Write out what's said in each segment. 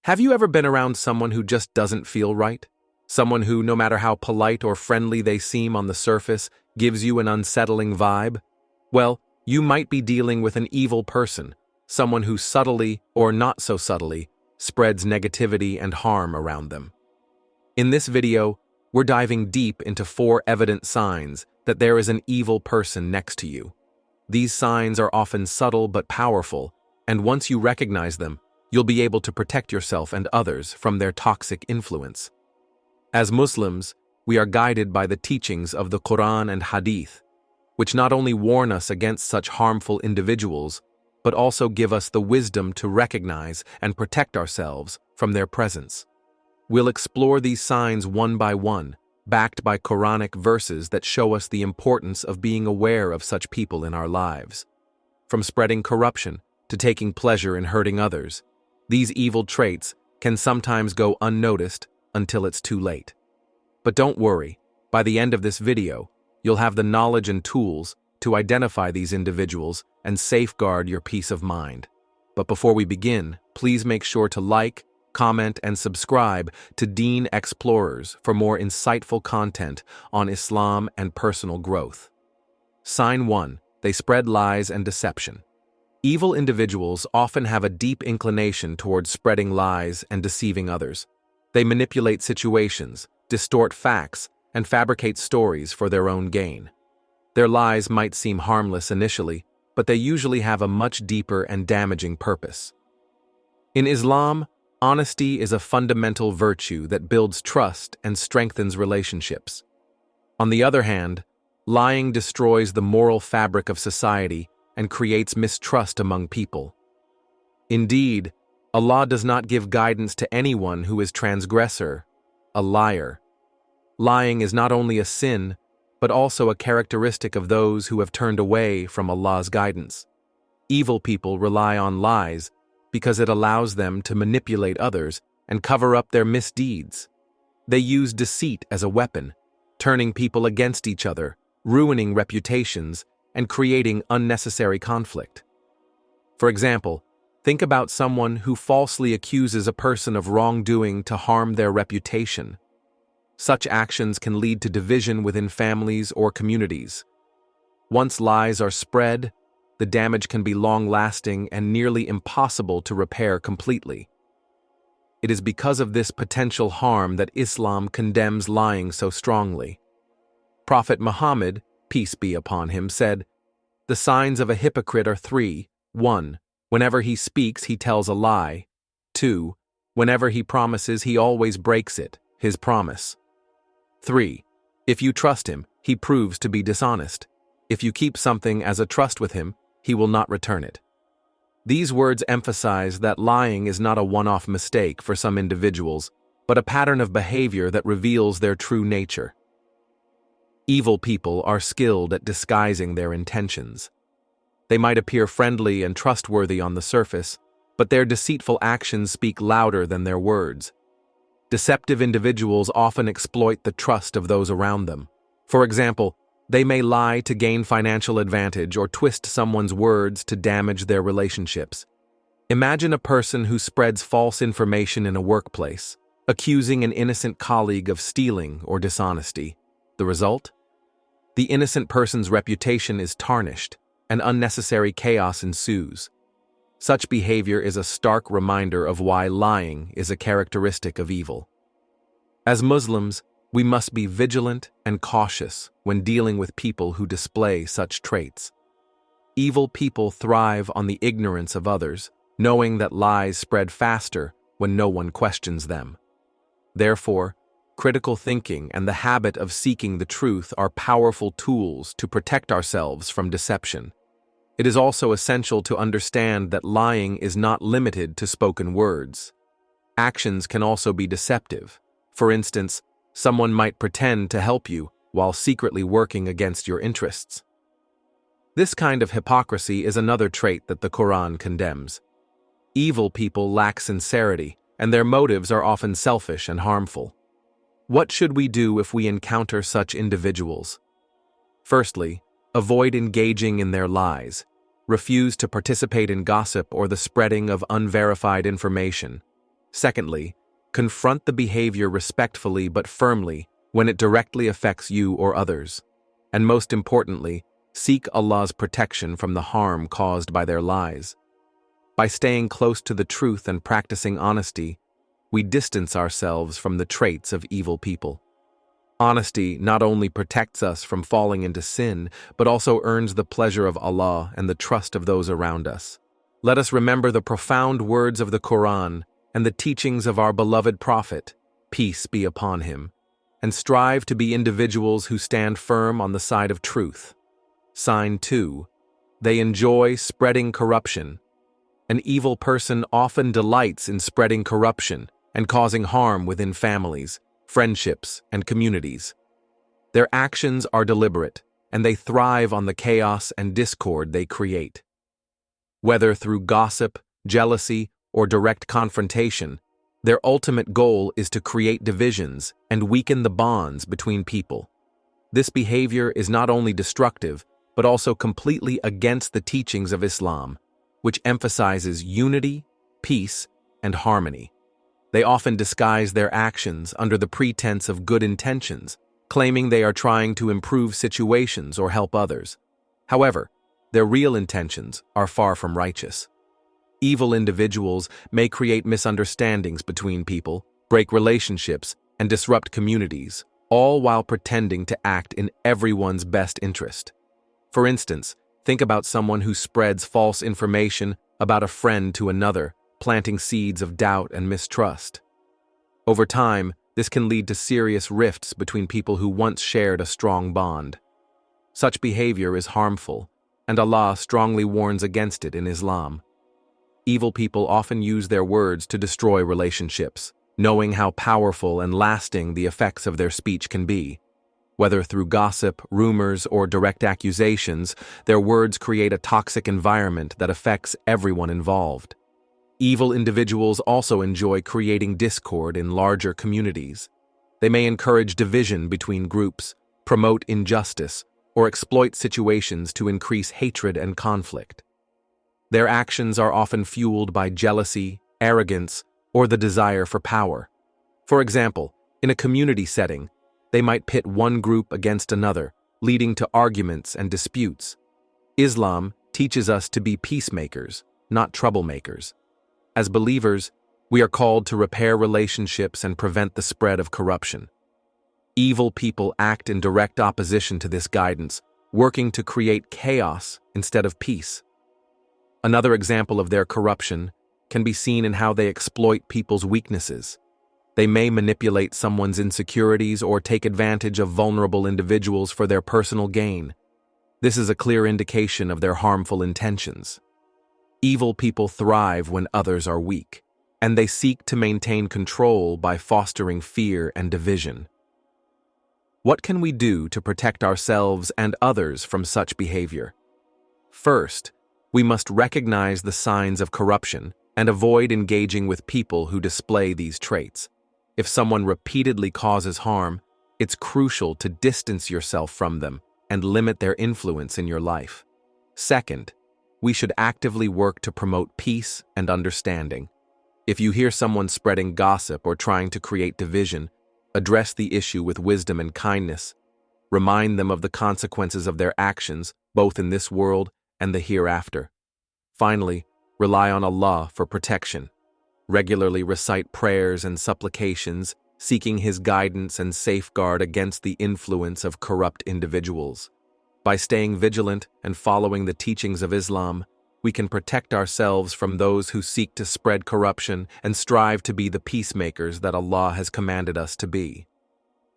Have you ever been around someone who just doesn't feel right? Someone who, no matter how polite or friendly they seem on the surface, gives you an unsettling vibe? Well, you might be dealing with an evil person, someone who subtly, or not so subtly, spreads negativity and harm around them. In this video, we're diving deep into 4 evident signs that there is an evil person next to you. These signs are often subtle but powerful, and once you recognize them, you'll be able to protect yourself and others from their toxic influence. As Muslims, we are guided by the teachings of the Quran and Hadith, which not only warn us against such harmful individuals, but also give us the wisdom to recognize and protect ourselves from their presence. We'll explore these signs one by one, backed by Quranic verses that show us the importance of being aware of such people in our lives. From spreading corruption to taking pleasure in hurting others, these evil traits can sometimes go unnoticed until it's too late. But don't worry, by the end of this video, you'll have the knowledge and tools to identify these individuals and safeguard your peace of mind. But before we begin, please make sure to like, comment, and subscribe to Deen Xplorers for more insightful content on Islam and personal growth. Sign 1. They spread lies and deception. Evil individuals often have a deep inclination towards spreading lies and deceiving others. They manipulate situations, distort facts, and fabricate stories for their own gain. Their lies might seem harmless initially, but they usually have a much deeper and damaging purpose. In Islam, honesty is a fundamental virtue that builds trust and strengthens relationships. On the other hand, lying destroys the moral fabric of society and creates mistrust among people. Indeed, Allah does not give guidance to anyone who is transgressor, a liar. Lying is not only a sin, but also a characteristic of those who have turned away from Allah's guidance. Evil people rely on lies because it allows them to manipulate others and cover up their misdeeds. They use deceit as a weapon, turning people against each other, ruining reputations, and creating unnecessary conflict. For example, think about someone who falsely accuses a person of wrongdoing to harm their reputation. Such actions can lead to division within families or communities. Once lies are spread, the damage can be long-lasting and nearly impossible to repair completely. It is because of this potential harm that Islam condemns lying so strongly. Prophet Muhammad, peace be upon him, said, "The signs of a hypocrite are 3. 1. Whenever he speaks, he tells a lie. 2. Whenever he promises, he always breaks it, his promise. 3. If you trust him, he proves to be dishonest. If you keep something as a trust with him, he will not return it." These words emphasize that lying is not a one-off mistake for some individuals, but a pattern of behavior that reveals their true nature. Evil people are skilled at disguising their intentions. They might appear friendly and trustworthy on the surface, but their deceitful actions speak louder than their words. Deceptive individuals often exploit the trust of those around them. For example, they may lie to gain financial advantage or twist someone's words to damage their relationships. Imagine a person who spreads false information in a workplace, accusing an innocent colleague of stealing or dishonesty. The result? The innocent person's reputation is tarnished, and unnecessary chaos ensues. Such behavior is a stark reminder of why lying is a characteristic of evil. As Muslims, we must be vigilant and cautious when dealing with people who display such traits. Evil people thrive on the ignorance of others, knowing that lies spread faster when no one questions them. Therefore, critical thinking and the habit of seeking the truth are powerful tools to protect ourselves from deception. It is also essential to understand that lying is not limited to spoken words. Actions can also be deceptive. For instance, someone might pretend to help you while secretly working against your interests. This kind of hypocrisy is another trait that the Quran condemns. Evil people lack sincerity, and their motives are often selfish and harmful. What should we do if we encounter such individuals? Firstly, avoid engaging in their lies. Refuse to participate in gossip or the spreading of unverified information. Secondly, confront the behavior respectfully but firmly when it directly affects you or others. And most importantly, seek Allah's protection from the harm caused by their lies. By staying close to the truth and practicing honesty, we distance ourselves from the traits of evil people. Honesty not only protects us from falling into sin, but also earns the pleasure of Allah and the trust of those around us. Let us remember the profound words of the Quran and the teachings of our beloved Prophet, peace be upon him, and strive to be individuals who stand firm on the side of truth. Sign 2. They enjoy spreading corruption. An evil person often delights in spreading corruption and causing harm within families, friendships, and communities. Their actions are deliberate, and they thrive on the chaos and discord they create. Whether through gossip, jealousy, or direct confrontation, their ultimate goal is to create divisions and weaken the bonds between people. This behavior is not only destructive, but also completely against the teachings of Islam, which emphasizes unity, peace, and harmony. They often disguise their actions under the pretense of good intentions, claiming they are trying to improve situations or help others. However, their real intentions are far from righteous. Evil individuals may create misunderstandings between people, break relationships, and disrupt communities, all while pretending to act in everyone's best interest. For instance, think about someone who spreads false information about a friend to another, planting seeds of doubt and mistrust. Over time, this can lead to serious rifts between people who once shared a strong bond. Such behavior is harmful, and Allah strongly warns against it in Islam. Evil people often use their words to destroy relationships, knowing how powerful and lasting the effects of their speech can be. Whether through gossip, rumors, or direct accusations, their words create a toxic environment that affects everyone involved. Evil individuals also enjoy creating discord in larger communities. They may encourage division between groups, promote injustice, or exploit situations to increase hatred and conflict. Their actions are often fueled by jealousy, arrogance, or the desire for power. For example, in a community setting, they might pit one group against another, leading to arguments and disputes. Islam teaches us to be peacemakers, not troublemakers. As believers, we are called to repair relationships and prevent the spread of corruption. Evil people act in direct opposition to this guidance, working to create chaos instead of peace. Another example of their corruption can be seen in how they exploit people's weaknesses. They may manipulate someone's insecurities or take advantage of vulnerable individuals for their personal gain. This is a clear indication of their harmful intentions. Evil people thrive when others are weak, and they seek to maintain control by fostering fear and division. What can we do to protect ourselves and others from such behavior? First, we must recognize the signs of corruption and avoid engaging with people who display these traits. If someone repeatedly causes harm, it's crucial to distance yourself from them and limit their influence in your life. Second, we should actively work to promote peace and understanding. If you hear someone spreading gossip or trying to create division, address the issue with wisdom and kindness. Remind them of the consequences of their actions, both in this world and the hereafter. Finally, rely on Allah for protection. Regularly recite prayers and supplications, seeking His guidance and safeguard against the influence of corrupt individuals. By staying vigilant and following the teachings of Islam, we can protect ourselves from those who seek to spread corruption and strive to be the peacemakers that Allah has commanded us to be.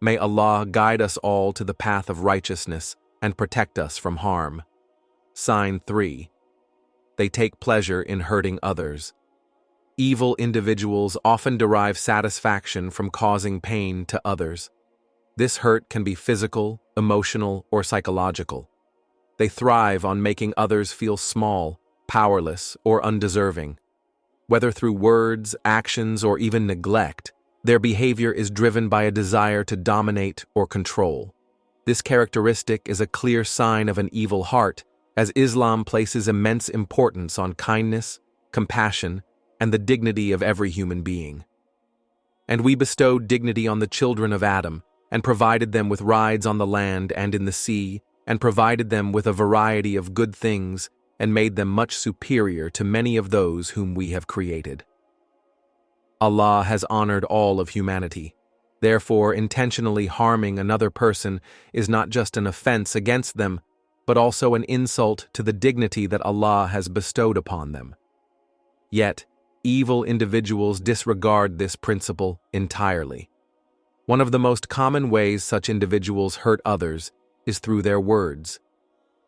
May Allah guide us all to the path of righteousness and protect us from harm. Sign 3. They take pleasure in hurting others. Evil individuals often derive satisfaction from causing pain to others. This hurt can be physical, emotional, or psychological. They thrive on making others feel small, powerless, or undeserving. Whether through words, actions, or even neglect, their behavior is driven by a desire to dominate or control. This characteristic is a clear sign of an evil heart, as Islam places immense importance on kindness, compassion, and the dignity of every human being. And we bestowed dignity on the children of Adam, and provided them with rides on the land and in the sea, and provided them with a variety of good things, and made them much superior to many of those whom we have created. Allah has honored all of humanity. Therefore, intentionally harming another person is not just an offense against them, but also an insult to the dignity that Allah has bestowed upon them. Yet, evil individuals disregard this principle entirely. One of the most common ways such individuals hurt others is through their words.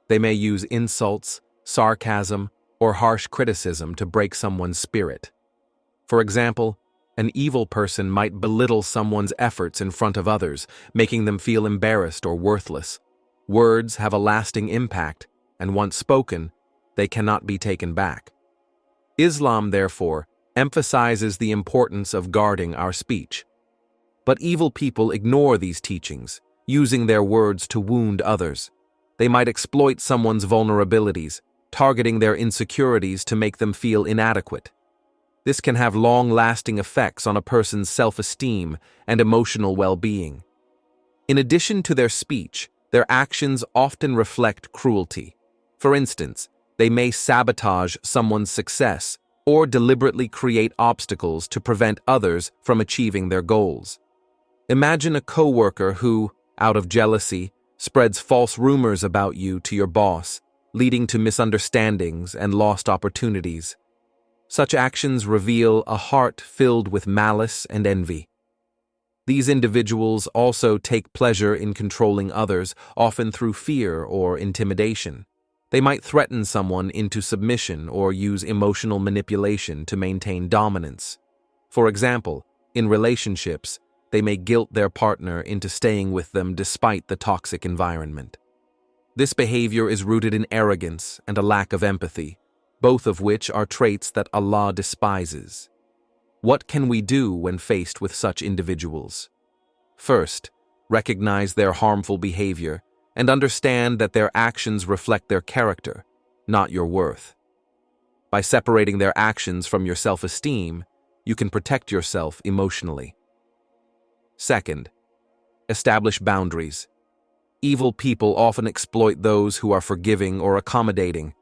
They may use insults, sarcasm, or harsh criticism to break someone's spirit. For example, an evil person might belittle someone's efforts in front of others, making them feel embarrassed or worthless. Words have a lasting impact, and once spoken, they cannot be taken back. Islam, therefore, emphasizes the importance of guarding our speech. But evil people ignore these teachings, using their words to wound others. They might exploit someone's vulnerabilities, targeting their insecurities to make them feel inadequate. This can have long-lasting effects on a person's self-esteem and emotional well-being. In addition to their speech, their actions often reflect cruelty. For instance, they may sabotage someone's success or deliberately create obstacles to prevent others from achieving their goals. Imagine a coworker who, out of jealousy, spreads false rumors about you to your boss, leading to misunderstandings and lost opportunities. Such actions reveal a heart filled with malice and envy. These individuals also take pleasure in controlling others, often through fear or intimidation. They might threaten someone into submission or use emotional manipulation to maintain dominance. For example, in relationships, they may guilt their partner into staying with them despite the toxic environment. This behavior is rooted in arrogance and a lack of empathy, both of which are traits that Allah despises. What can we do when faced with such individuals? First, recognize their harmful behavior and understand that their actions reflect their character, not your worth. By separating their actions from your self-esteem, you can protect yourself emotionally. Second, establish boundaries. Evil people often exploit those who are forgiving or accommodating.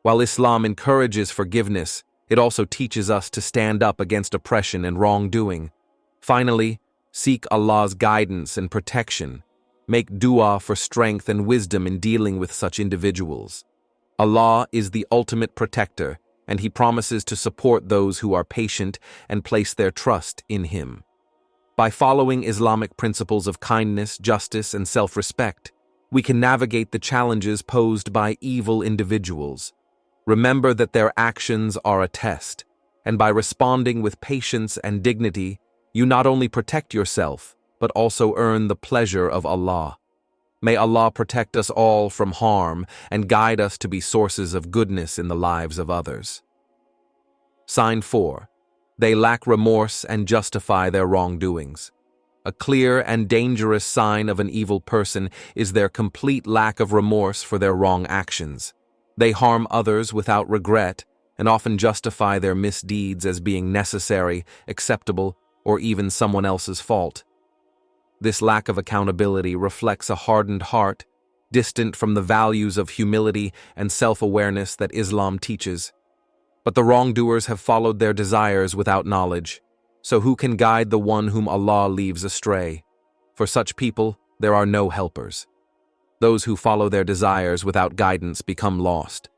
While Islam encourages forgiveness, it also teaches us to stand up against oppression and wrongdoing. Finally, seek Allah's guidance and protection. Make dua for strength and wisdom in dealing with such individuals. Allah is the ultimate protector, and He promises to support those who are patient and place their trust in Him. By following Islamic principles of kindness, justice, and self-respect, we can navigate the challenges posed by evil individuals. Remember that their actions are a test, and by responding with patience and dignity, you not only protect yourself, but also earn the pleasure of Allah. May Allah protect us all from harm and guide us to be sources of goodness in the lives of others. Sign 4. They lack remorse and justify their wrongdoings. A clear and dangerous sign of an evil person is their complete lack of remorse for their wrong actions. They harm others without regret and often justify their misdeeds as being necessary, acceptable, or even someone else's fault. This lack of accountability reflects a hardened heart, distant from the values of humility and self-awareness that Islam teaches. But the wrongdoers have followed their desires without knowledge, so who can guide the one whom Allah leaves astray? For such people, there are no helpers. Those who follow their desires without guidance become lost.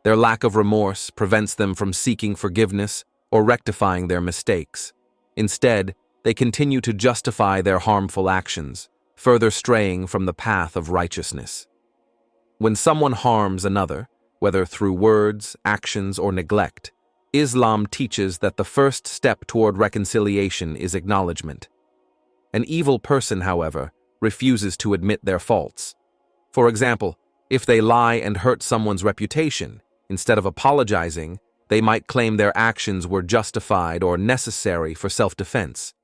Their lack of remorse prevents them from seeking forgiveness or rectifying their mistakes. Instead, they continue to justify their harmful actions, further straying from the path of righteousness. When someone harms another, whether through words, actions, or neglect, Islam teaches that the first step toward reconciliation is acknowledgement. An evil person, however, refuses to admit their faults. For example, if they lie and hurt someone's reputation, instead of apologizing, they might claim their actions were justified or necessary for self-defense.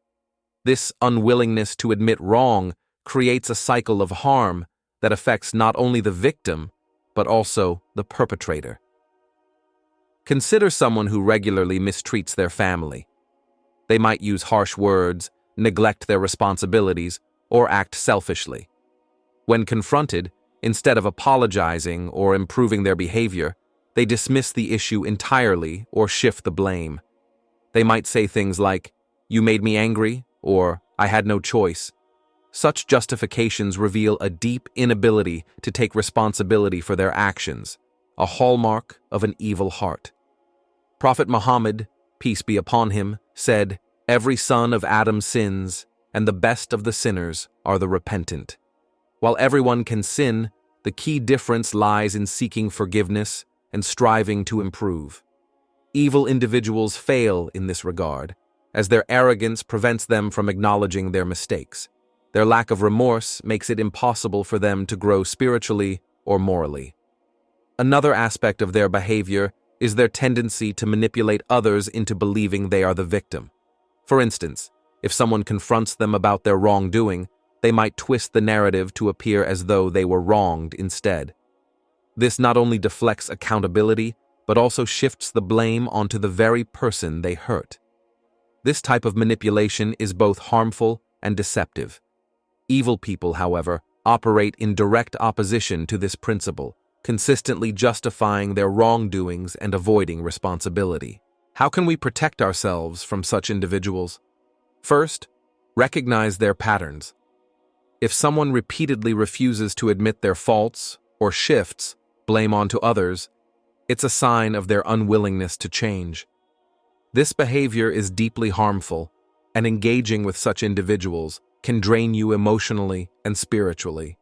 This unwillingness to admit wrong creates a cycle of harm that affects not only the victim, but also the perpetrator. Consider someone who regularly mistreats their family. They might use harsh words, neglect their responsibilities, or act selfishly. When confronted, instead of apologizing or improving their behavior, they dismiss the issue entirely or shift the blame. They might say things like, "You made me angry," or "I had no choice." Such justifications reveal a deep inability to take responsibility for their actions, a hallmark of an evil heart. Prophet Muhammad, peace be upon him, said, "Every son of Adam sins, and the best of the sinners are the repentant." While everyone can sin, the key difference lies in seeking forgiveness and striving to improve. Evil individuals fail in this regard, as their arrogance prevents them from acknowledging their mistakes. Their lack of remorse makes it impossible for them to grow spiritually or morally. Another aspect of their behavior is their tendency to manipulate others into believing they are the victim. For instance, if someone confronts them about their wrongdoing, they might twist the narrative to appear as though they were wronged instead. This not only deflects accountability, but also shifts the blame onto the very person they hurt. This type of manipulation is both harmful and deceptive. Evil people, however, operate in direct opposition to this principle, consistently justifying their wrongdoings and avoiding responsibility. How can we protect ourselves from such individuals? First, recognize their patterns. If someone repeatedly refuses to admit their faults or shifts blame onto others, it's a sign of their unwillingness to change. This behavior is deeply harmful, and engaging with such individuals can drain you emotionally and spiritually.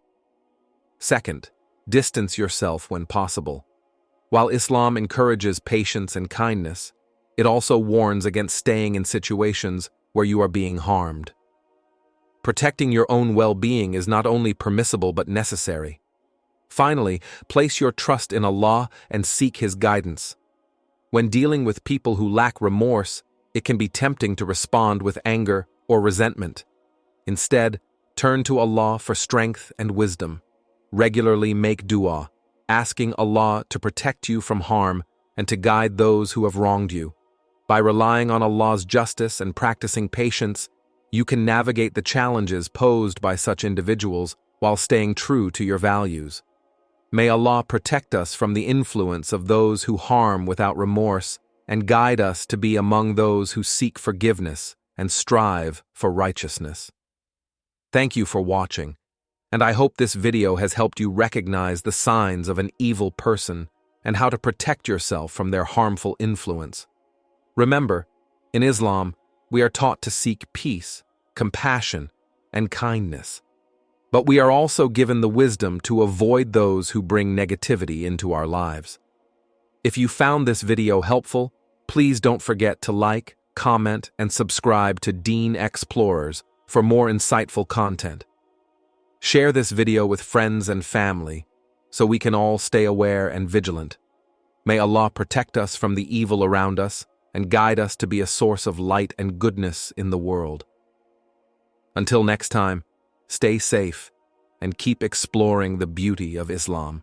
Second, distance yourself when possible. While Islam encourages patience and kindness, it also warns against staying in situations where you are being harmed. Protecting your own well-being is not only permissible but necessary. Finally, place your trust in Allah and seek His guidance. When dealing with people who lack remorse, it can be tempting to respond with anger or resentment. Instead, turn to Allah for strength and wisdom. Regularly make dua, asking Allah to protect you from harm and to guide those who have wronged you. By relying on Allah's justice and practicing patience, you can navigate the challenges posed by such individuals while staying true to your values. May Allah protect us from the influence of those who harm without remorse and guide us to be among those who seek forgiveness and strive for righteousness. Thank you for watching, and I hope this video has helped you recognize the signs of an evil person and how to protect yourself from their harmful influence. Remember, in Islam, we are taught to seek peace, compassion, and kindness. But we are also given the wisdom to avoid those who bring negativity into our lives. If you found this video helpful, please don't forget to like, comment, and subscribe to Deen Xplorers for more insightful content. Share this video with friends and family so we can all stay aware and vigilant. May Allah protect us from the evil around us and guide us to be a source of light and goodness in the world. Until next time, stay safe and keep exploring the beauty of Islam.